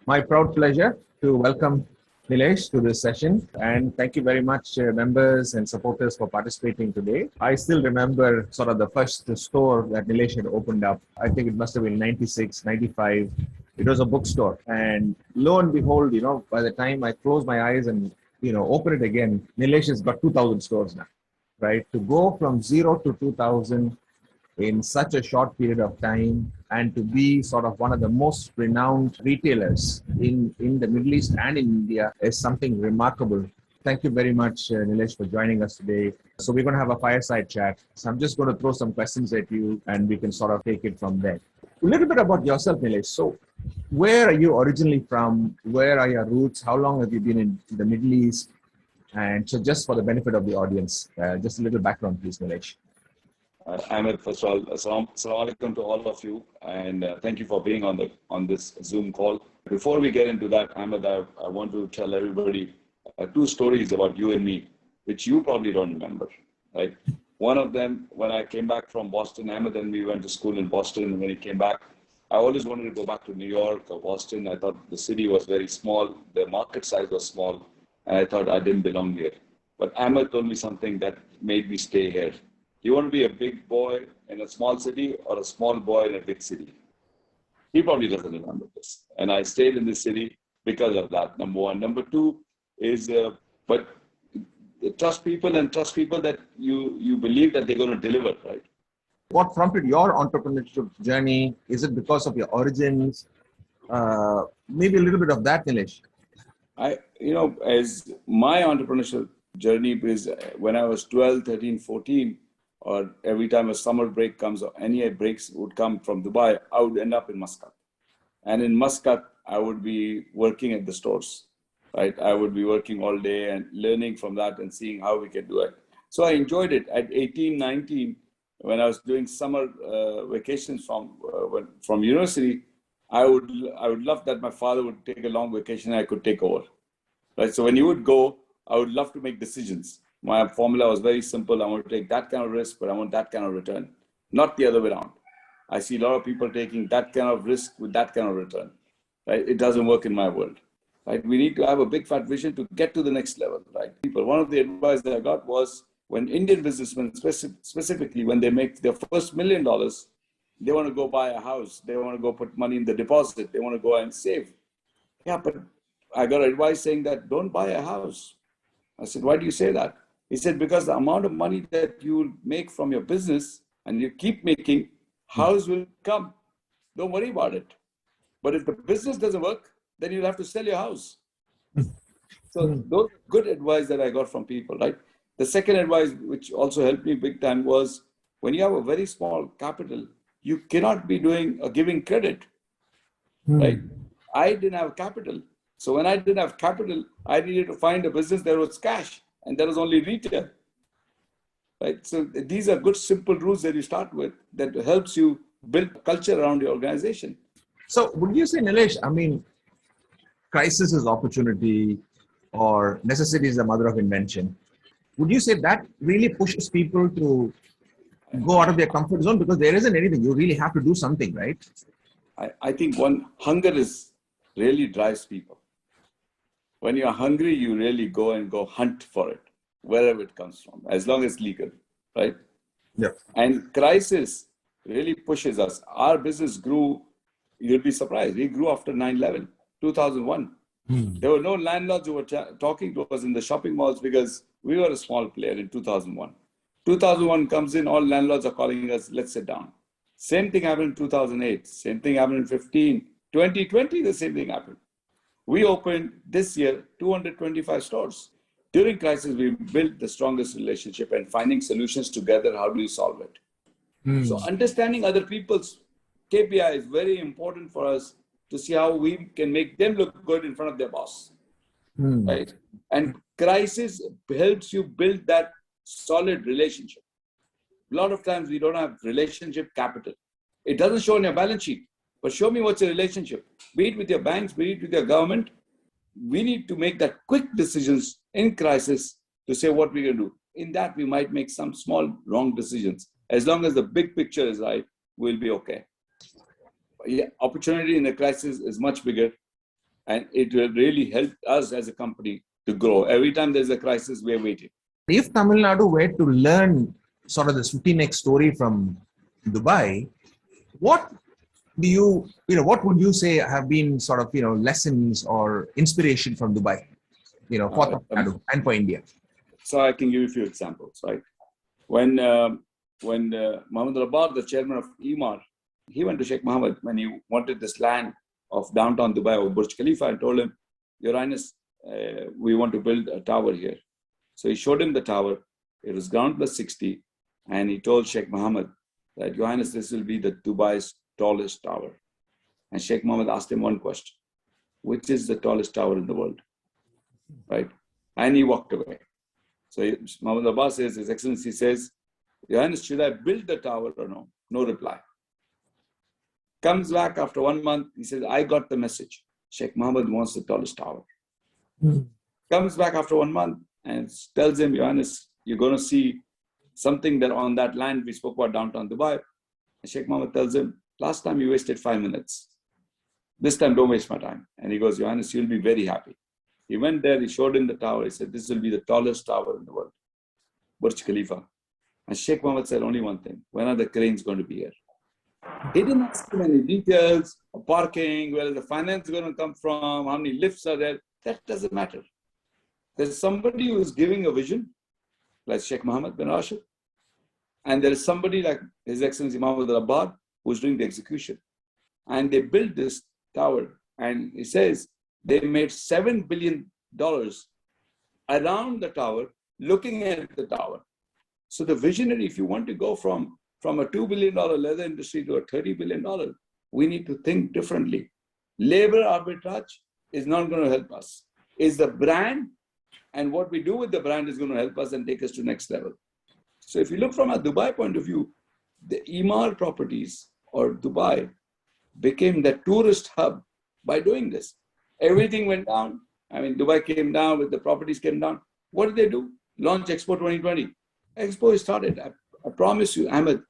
My proud pleasure to welcome Nilesh to this session, and thank you very much, members and supporters, for participating today. I still remember sort of the first store that Nilesh had opened up. I think it must have been 96, 95. It was a bookstore, and lo and behold, by the time I close my eyes and open it again, Nilesh has got 2,000 stores now, right? To go from zero to 2,000 in such a short period of time and to be sort of one of the most renowned retailers in the Middle East and in India is something remarkable. Thank you very much, Nilesh, for joining us today. So we're going to have a fireside chat. So I'm just going to throw some questions at you and we can sort of take it from there. A little bit about yourself, Nilesh. So where are you originally from? Where are your roots? How long have you been in the Middle East? And so just for the benefit of the audience, just a little background, please, Nilesh. Ahmed, first of all, assalamu alaikum to all of you, and thank you for being on this Zoom call. Before we get into that, Ahmed, I want to tell everybody two stories about you and me, which you probably don't remember, right? One of them, when I came back from Boston, Ahmed and we went to school in Boston, and when he came back, I always wanted to go back to New York or Boston. I thought the city was very small, the market size was small, and I thought I didn't belong here. But Ahmed told me something that made me stay here. You want to be a big boy in a small city or a small boy in a big city? He probably doesn't remember this. And I stayed in this city because of that, number one. Number two is, but trust people and trust people that you believe that they're going to deliver, right? What prompted your entrepreneurship journey? Is it because of your origins? Maybe a little bit of that, Nilesh. As my entrepreneurship journey is when I was 12, 13, 14, or every time a summer break comes or any breaks would come from Dubai, I would end up in Muscat. And in Muscat, I would be working at the stores, right? I would be working all day and learning from that and seeing how we can do it. So I enjoyed it. At 18, 19, when I was doing summer vacations from university, I would love that my father would take a long vacation and I could take over, right? So when he would go, I would love to make decisions. My formula was very simple. I want to take that kind of risk, but I want that kind of return, not the other way around. I see a lot of people taking that kind of risk with that kind of return, right? It doesn't work in my world, right? We need to have a big fat vision to get to the next level, right? One of the advice that I got was when Indian businessmen, specifically when they make their first $1 million, they want to go buy a house. They want to go put money in the deposit. They want to go and save. Yeah, but I got advice saying that don't buy a house. I said, why do you say that? He said, because the amount of money that you will make from your business and you keep making, house will come. Don't worry about it. But if the business doesn't work, then you'll have to sell your house. So those are good advice that I got from people, right? The second advice, which also helped me big time, was when you have a very small capital, you cannot be doing or giving credit, right? I didn't have capital. So when I didn't have capital, I needed to find a business that was cash. And there was only retail, right? So these are good, simple rules that you start with that helps you build culture around your organization. So would you say, Nilesh, I mean, crisis is opportunity or necessity is the mother of invention. Would you say that really pushes people to go out of their comfort zone? Because there isn't anything. You really have to do something, right? I think hunger really drives people. When you're hungry, you really go hunt for it, wherever it comes from, as long as legal, right? Yeah. And crisis really pushes us. Our business grew, you'll be surprised, we grew after 9/11, 2001. There were no landlords who were talking to us in the shopping malls because we were a small player in 2001. 2001 comes in, all landlords are calling us, let's sit down. Same thing happened in 2008, same thing happened in 15, 2020, the same thing happened. We opened this year 225 stores. During crisis, we built the strongest relationship and finding solutions together. How do you solve it? So understanding other people's KPI is very important for us to see how we can make them look good in front of their boss, right? And crisis helps you build that solid relationship. A lot of times we don't have relationship capital. It doesn't show on your balance sheet, but show me what's your relationship. Be it with your banks, be it with your government. We need to make that quick decisions in crisis to say what we're going to do. In that, we might make some small wrong decisions. As long as the big picture is right, we'll be okay. Yeah, opportunity in a crisis is much bigger. And it will really help us as a company to grow. Every time there's a crisis, we're waiting. If Tamil Nadu were to learn sort of this 15x story from Dubai, what do what would you say have been sort of, lessons or inspiration from Dubai, for Tamil Nadu and for India? So I can give you a few examples, right? When Mohammed Rabab, the chairman of Emaar, he went to Sheikh Mohammed when he wanted this land of downtown Dubai or Burj Khalifa and told him, Your Highness, we want to build a tower here. So he showed him the tower. It was ground plus 60. And he told Sheikh Mohammed that, Your Highness, this will be the Dubai's tallest tower. And Sheikh Mohammed asked him one question, which is the tallest tower in the world? Right? And he walked away. So Mohammed Abbas says, His Excellency says, Your Highness, should I build the tower or no? No reply. Comes back after 1 month, he says, I got the message. Sheikh Mohammed wants the tallest tower. Comes back after 1 month and tells him, Your Highness, you're going to see something that on that land we spoke about downtown Dubai. And Sheikh Mohammed tells him, last time you wasted 5 minutes. This time, don't waste my time. And he goes, Your Highness, you'll be very happy. He went there, he showed him the tower. He said, this will be the tallest tower in the world, Burj Khalifa. And Sheikh Mohammed said only one thing, when are the cranes going to be here? He didn't ask him any details of parking, where is the finance going to come from, how many lifts are there. That doesn't matter. There's somebody who is giving a vision, like Sheikh Mohammed bin Rashid, and there is somebody like His Excellency Mohammed Rabab who's doing the execution. And they built this tower, and he says they made $7 billion around the tower, looking at the tower. So the visionary, if you want to go from a $2 billion leather industry to a $30 billion, we need to think differently. Labor arbitrage is not going to help us. It's the brand, and what we do with the brand is going to help us and take us to next level. So if you look from a Dubai point of view, the Emaar properties or Dubai became the tourist hub by doing this. Everything went down. I mean, Dubai came down, with the properties came down. What did they do? Launch Expo 2020. Expo is started. I promise you, Ahmed,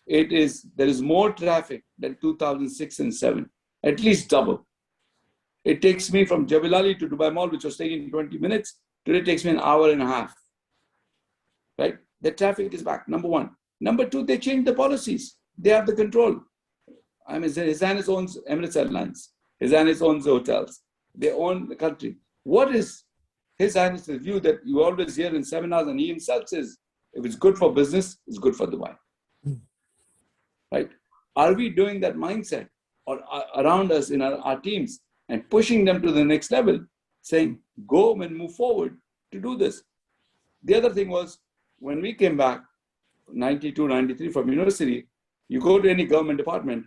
there is more traffic than 2006 and 7, at least double. It takes me from Jebel Ali to Dubai Mall, which was taking 20 minutes. Today it takes me an hour and a half. Right? The traffic is back, number one. Number two, they changed the policies. They have the control. I mean, His Highness owns Emirates Airlines. His Highness owns the hotels. They own the country. What is His Highness's view that you always hear in seminars, and he himself says, if it's good for business, it's good for Dubai. Right? Are we doing that mindset or around us in our teams and pushing them to the next level, saying, go and move forward to do this? The other thing was, when we came back, 92, 93 from university, you go to any government department,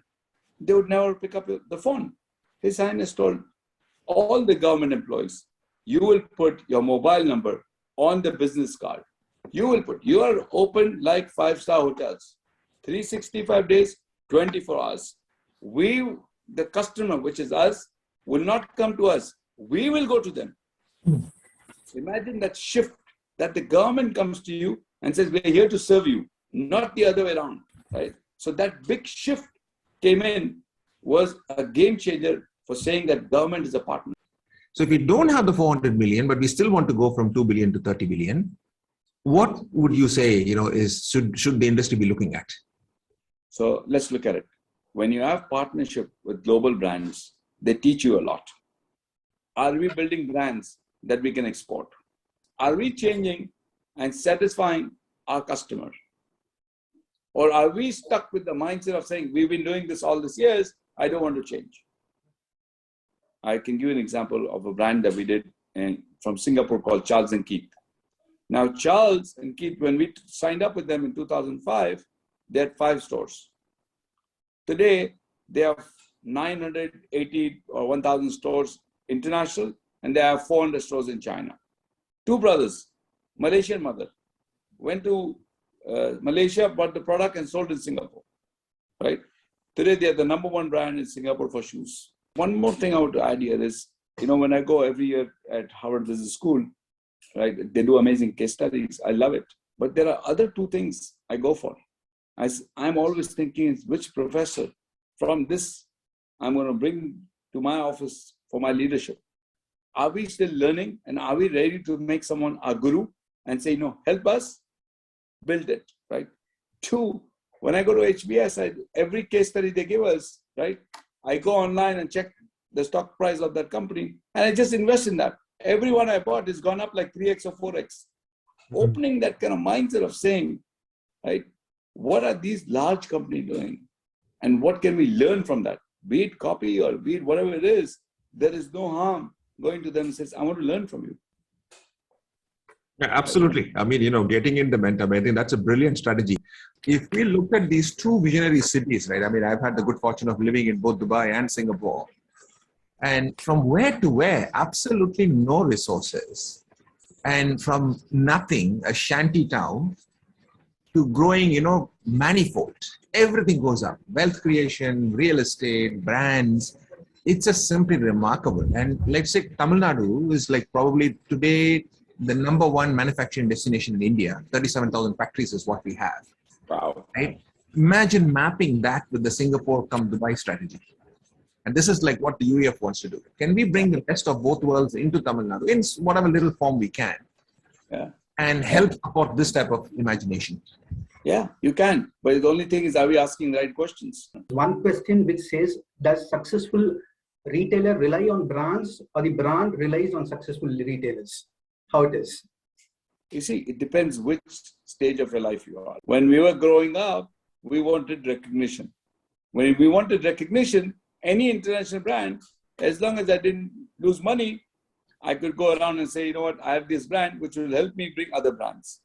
they would never pick up the phone. His Highness told all the government employees, you will put your mobile number on the business card. You are open like 5-star hotels, 365 days, 24 hours. The customer, which is us, will not come to us. We will go to them. Imagine that shift, that the government comes to you and says, we're here to serve you, not the other way around, right? So that big shift came in, was a game changer for saying that government is a partner. So if we don't have the 400 million, but we still want to go from 2 billion to 30 billion, what would you say, should the industry be looking at? So let's look at it. When you have partnership with global brands, they teach you a lot. Are we building brands that we can export? Are we changing and satisfying our customer? Or are we stuck with the mindset of saying, we've been doing this all these years, I don't want to change? I can give you an example of a brand that we did from Singapore called Charles & Keith. Now, Charles & Keith, when we signed up with them in 2005, they had 5 stores. Today, they have 980 or 1,000 stores international, and they have 400 stores in China. 2 brothers, Malaysian mother, went to Malaysia, bought the product and sold in Singapore, right? Today, they are the #1 brand in Singapore for shoes. One more thing I want to add here is, when I go every year at Harvard Business School, right, they do amazing case studies. I love it. But there are other 2 things I go for. I'm always thinking, which professor from this I'm going to bring to my office for my leadership. Are we still learning, and are we ready to make someone our guru and say, no, help us build it, right? Two, when I go to HBS, every case study they give us, right? I go online and check the stock price of that company, and I just invest in that. Every one I bought has gone up like 3x or 4x. Opening that kind of mindset of saying, right, what are these large companies doing? And what can we learn from that? Be it copy or be it whatever it is, there is no harm going to them and says, I want to learn from you. Yeah, absolutely. I mean, getting in the mentor, I think that's a brilliant strategy. If we look at these two visionary cities, right? I mean, I've had the good fortune of living in both Dubai and Singapore. And from where to where, absolutely no resources. And from nothing, a shanty town, to growing, manifold. Everything goes up. Wealth creation, real estate, brands. It's just simply remarkable. And let's say Tamil Nadu is like probably today the number one manufacturing destination in India. 37,000 factories is what we have. Wow. Right? Imagine mapping that with the Singapore come Dubai strategy. And this is like what the UAF wants to do. Can we bring the best of both worlds into Tamil Nadu in whatever little form we can? Yeah. And help support this type of imagination? Yeah, you can. But the only thing is, are we asking the right questions? One question which says, does successful retailer rely on brands, or the brand relies on successful retailers? How it is? You see, it depends which stage of your life you are. When we were growing up, we wanted recognition. When we wanted recognition, any international brand, as long as I didn't lose money, I could go around and say, you know what, I have this brand which will help me bring other brands.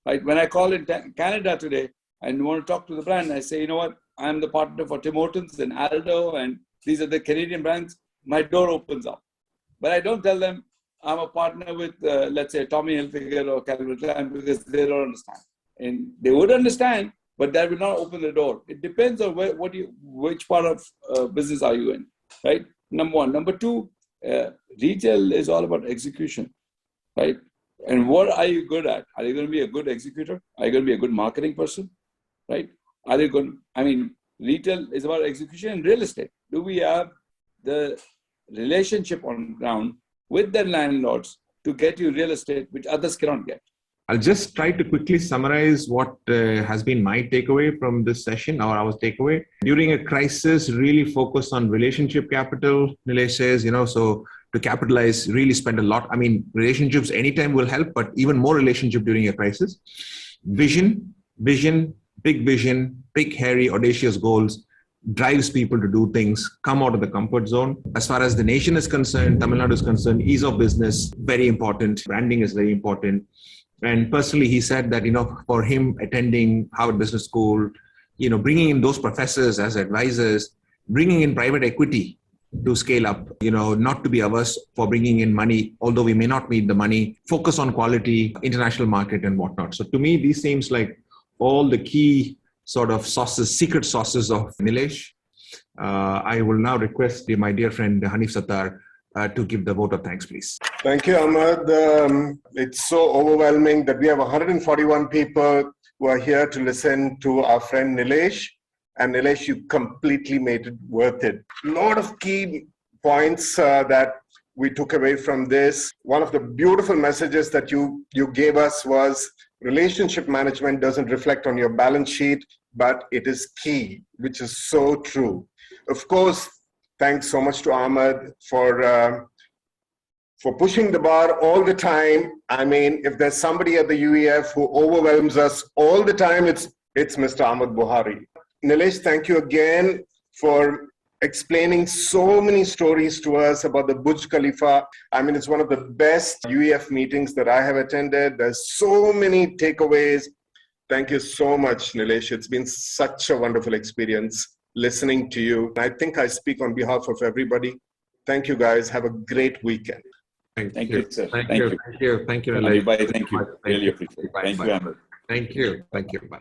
Right? When I call in Canada today and want to talk to the brand, I say, you know what, I'm the partner for Tim Hortons and Aldo, and these are the Canadian brands. My door opens up. But I don't tell them I'm a partner with, let's say, Tommy Hilfiger or Calvin Klein, because they don't understand. And they would understand, but that will not open the door. It depends on which part of business are you in, right? Number one. Number two, retail is all about execution, right? And what are you good at? Are you going to be a good executor? Are you going to be a good marketing person, right? Retail is about execution. And real estate. Do we have the relationship on ground with the landlords to get you real estate which others cannot get? I'll just try to quickly summarize what has been my takeaway from this session, or our takeaway. During a crisis, really focus on relationship capital. Nilesh says, so to capitalize, really spend a lot. I mean, relationships anytime will help, but even more relationship during a crisis. Vision, big, hairy, audacious goals drives people to do things, come out of the comfort zone. As far as the nation is concerned, Tamil Nadu is concerned, ease of business, very important. Branding is very important. And personally, he said that, for him attending Harvard Business School, bringing in those professors as advisors, bringing in private equity to scale up, not to be averse for bringing in money, although we may not need the money, focus on quality, international market and whatnot. So to me, these seems like all the key sort of sauces, secret sauces of Nilesh. I will now request my dear friend Hanif Sattar to give the vote of thanks, please. Thank you, Ahmed. It's so overwhelming that we have 141 people who are here to listen to our friend Nilesh. And Nilesh, you completely made it worth it. A lot of key points that we took away from this. One of the beautiful messages that you gave us was relationship management doesn't reflect on your balance sheet, but it is key, which is so true. Of course, thanks so much to Ahmed for pushing the bar all the time. I mean, if there's somebody at the UEF who overwhelms us all the time, it's Mr. Ahmed Buhari. Nilesh, thank you again for explaining so many stories to us about the Burj Khalifa. I mean, it's one of the best UEF meetings that I have attended. There's so many takeaways. Thank you so much, Nilesh. It's been such a wonderful experience listening to you. I think I speak on behalf of everybody. Thank you, guys. Have a great weekend. Thank you, sir. Thank you, Nilesh. Thank you. Really appreciate it. Thank you, Ahmed. Thank you. Bye.